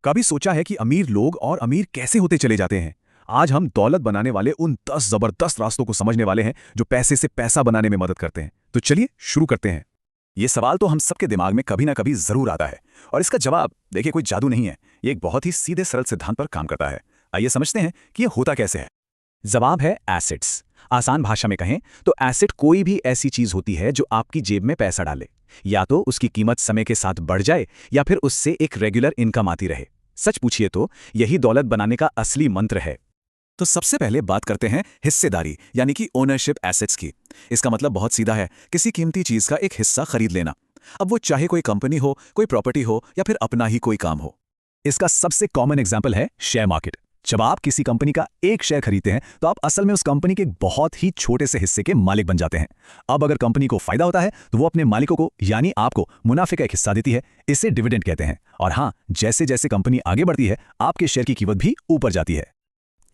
कभी सोचा है कि अमीर लोग और अमीर कैसे होते चले जाते हैं? आज हम दौलत बनाने वाले उन 10 जबरदस्त रास्तों को समझने वाले हैं जो पैसे से पैसा बनाने में मदद करते हैं। तो चलिए शुरू करते हैं। ये सवाल तो हम सबके दिमाग में कभी ना कभी जरूर आता है और इसका जवाब देखिए कोई जादू नहीं है, ये एक बहुत ही सीधे सरल सिद्धांत पर काम करता है। आइए समझते हैं कि ये होता कैसे है। जवाब है एसेट्स। आसान भाषा में कहें तो एसेट कोई भी ऐसी चीज होती है जो आपकी जेब में पैसा डाले, या तो उसकी कीमत समय के साथ बढ़ जाए या फिर उससे एक रेगुलर इनकम आती रहे। सच पूछिए तो यही दौलत बनाने का असली मंत्र है। तो सबसे पहले बात करते हैं हिस्सेदारी यानी कि ओनरशिप एसेट्स की। इसका मतलब बहुत सीधा है, किसी कीमती चीज का एक हिस्सा खरीद लेना। अब वो चाहे कोई कंपनी हो, कोई प्रॉपर्टी हो या फिर अपना ही कोई काम हो। इसका सबसे कॉमन एग्जाम्पल है शेयर मार्केट। जब आप किसी कंपनी का एक शेयर खरीदते हैं तो आप असल में उस कंपनी के एक बहुत ही छोटे से हिस्से के मालिक बन जाते हैं। अब अगर कंपनी को फायदा होता है तो वो अपने मालिकों को यानी आपको मुनाफे का एक हिस्सा देती है। इसे डिविडेंड कहते हैं। और हाँ, जैसे जैसे कंपनी आगे बढ़ती है आपके शेयर की कीमत भी ऊपर जाती है।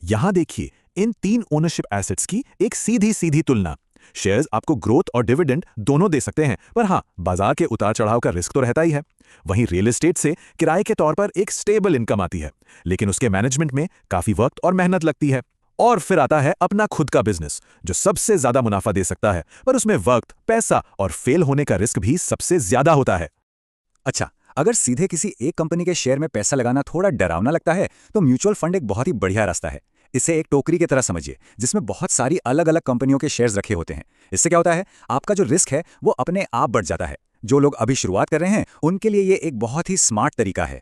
यहां देखिए इन तीन ओनरशिप एसेट्स की एक सीधी सीधी तुलना। शेयर्स आपको ग्रोथ और डिविडेंड दोनों दे सकते हैं, पर हाँ, बाजार के उतार चढ़ाव का रिस्क तो रहता ही है। वहीं रियल एस्टेट से किराए के तौर पर एक स्टेबल इनकम आती है, लेकिन उसके मैनेजमेंट में काफी वक्त और मेहनत लगती है। और फिर आता है अपना खुद का बिजनेस, जो सबसे ज्यादा मुनाफा दे सकता है, पर उसमें वक्त, पैसा और फेल होने का रिस्क भी सबसे ज्यादा होता है। अच्छा, अगर सीधे किसी एक कंपनी के शेयर में पैसा लगाना थोड़ा डरावना लगता है तो म्यूचुअल फंड एक बहुत ही बढ़िया रास्ता है। इसे एक टोकरी की तरह समझिए जिसमें बहुत सारी अलग अलग कंपनियों के शेयर्स रखे होते हैं। इससे क्या होता है, आपका जो रिस्क है वो अपने आप बढ़ जाता है। जो लोग अभी शुरुआत कर रहे हैं उनके लिए ये एक बहुत ही स्मार्ट तरीका है।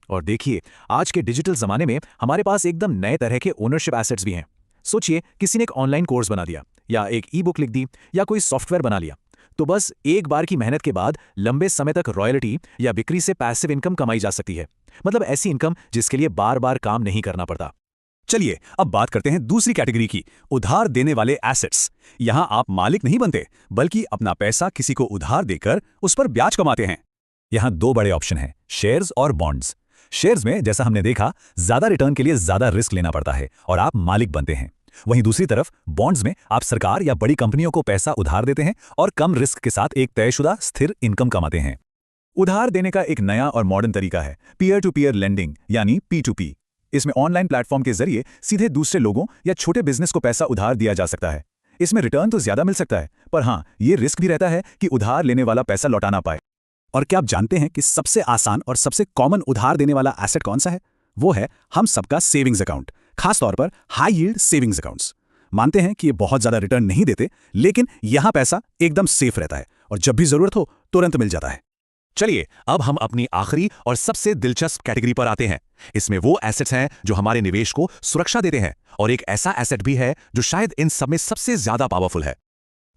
और देखिए, आज के डिजिटल जमाने में हमारे पास एकदम नए तरह के ओनरशिप एसेट्स भी हैं। सोचिए, किसी ने एक ऑनलाइन कोर्स बना दिया या एक ई बुक लिख दी या कोई सॉफ्टवेयर बना लिया, तो बस एक बार की मेहनत के बाद लंबे समय तक रॉयल्टी या बिक्री से पैसिव इनकम कमाई जा सकती है। मतलब ऐसी इनकम जिसके लिए बार बार काम नहीं करना पड़ता। चलिए अब बात करते हैं दूसरी कैटेगरी की, उधार देने वाले एसेट्स। यहां आप मालिक नहीं बनते, बल्कि अपना पैसा किसी को उधार देकर उस पर ब्याज कमाते हैं। यहां दो बड़े ऑप्शन हैं, शेयर्स और बॉन्ड्स। शेयर्स में जैसा हमने देखा, ज्यादा रिटर्न के लिए ज्यादा रिस्क लेना पड़ता है और आप मालिक बनते हैं। वहीं दूसरी तरफ बॉन्ड्स में आप सरकार या बड़ी कंपनियों को पैसा उधार देते हैं और कम रिस्क के साथ एक तयशुदा स्थिर इनकम कमाते हैं। उधार देने का एक नया और मॉडर्न तरीका है पीयर टू पीयर लेंडिंग यानी P2P। इसमें ऑनलाइन प्लेटफॉर्म के जरिए सीधे दूसरे लोगों या छोटे बिजनेस को पैसा उधार दिया जा सकता है। इसमें रिटर्न तो ज्यादा मिल सकता है, पर हाँ, ये रिस्क भी रहता है कि उधार लेने वाला पैसा लौटा ना पाए। और क्या आप जानते हैं कि सबसे आसान और सबसे कॉमन उधार देने वाला एसेट कौन सा है? वो है हम सबका सेविंग्स अकाउंट, खासतौर पर हाई यील्ड सेविंग्स अकाउंट्स। मानते हैं कि ये बहुत ज्यादा रिटर्न नहीं देते, लेकिन यहां पैसा एकदम सेफ रहता है और जब भी जरूरत हो तुरंत मिल जाता है। चलिए अब हम अपनी आखिरी और सबसे दिलचस्प कैटेगरी पर आते हैं। इसमें वो एसेट्स हैं जो हमारे निवेश को सुरक्षा देते हैं, और एक ऐसा एसेट भी है जो शायद इन सब में सबसे ज्यादा पावरफुल है।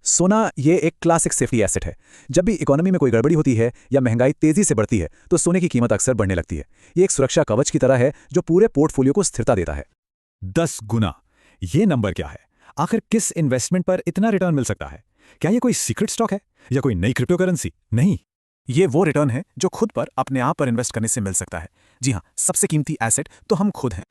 सोना ये एक क्लासिक सेफ्टी एसेट है। जब भी इकोनॉमी में कोई गड़बड़ी होती है या महंगाई तेजी से बढ़ती है तो सोने की कीमत अक्सर बढ़ने लगती है। ये एक सुरक्षा कवच की तरह है जो पूरे पोर्टफोलियो को स्थिरता देता है। 10 गुना, ये नंबर क्या है? आखिर किस इन्वेस्टमेंट पर इतना रिटर्न मिल सकता है? क्या ये कोई सीक्रेट स्टॉक है या कोई नई क्रिप्टो करेंसी? नहीं, ये वो रिटर्न है जो खुद पर अपने आप पर इन्वेस्ट करने से मिल सकता है। जी हाँ, सबसे कीमती एसेट तो हम खुद हैं।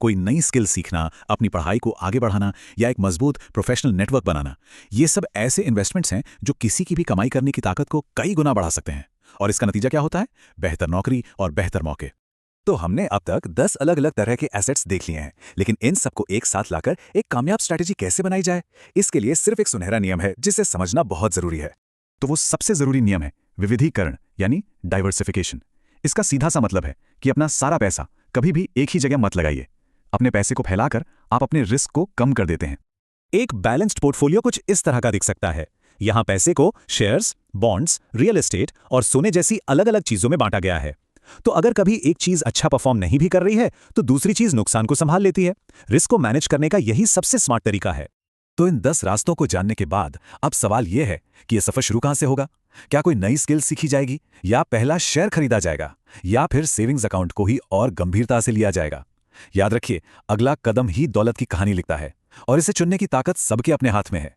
कोई नई स्किल सीखना, अपनी पढ़ाई को आगे बढ़ाना या एक मजबूत प्रोफेशनल नेटवर्क बनाना, ये सब ऐसे इन्वेस्टमेंट्स हैं जो किसी की भी कमाई करने की ताकत को कई गुना बढ़ा सकते हैं। और इसका नतीजा क्या होता है? बेहतर नौकरी और बेहतर मौके। तो हमने अब तक 10 अलग अलग तरह के एसेट्स देख लिए हैं, लेकिन इन सबको एक साथ लाकर एक कामयाब स्ट्रैटेजी कैसे बनाई जाए, इसके लिए सिर्फ एक सुनहरा नियम है जिसे समझना बहुत जरूरी है। तो वो सबसे जरूरी नियम है विविधीकरण यानी डाइवर्सिफिकेशन। इसका सीधा सा मतलब है कि अपना सारा पैसा कभी भी एक ही जगह मत लगाइए। अपने पैसे को फैलाकर आप अपने रिस्क को कम कर देते हैं। एक बैलेंस्ड पोर्टफोलियो कुछ इस तरह का दिख सकता है। यहां पैसे को शेयर्स, बॉन्ड्स, रियल एस्टेट और सोने जैसी अलग अलग चीजों में बांटा गया है। तो अगर कभी एक चीज अच्छा परफॉर्म नहीं भी कर रही है तो दूसरी चीज नुकसान को संभाल लेती है। रिस्क को मैनेज करने का यही सबसे स्मार्ट तरीका है। तो इन 10 रास्तों को जानने के बाद अब सवाल यह है कि यह सफर शुरू कहां से होगा? क्या कोई नई स्किल सीखी जाएगी, या पहला शेयर खरीदा जाएगा, या फिर सेविंग्स अकाउंट को ही और गंभीरता से लिया जाएगा? याद रखिए, अगला कदम ही दौलत की कहानी लिखता है और इसे चुनने की ताकत सबके अपने हाथ में है।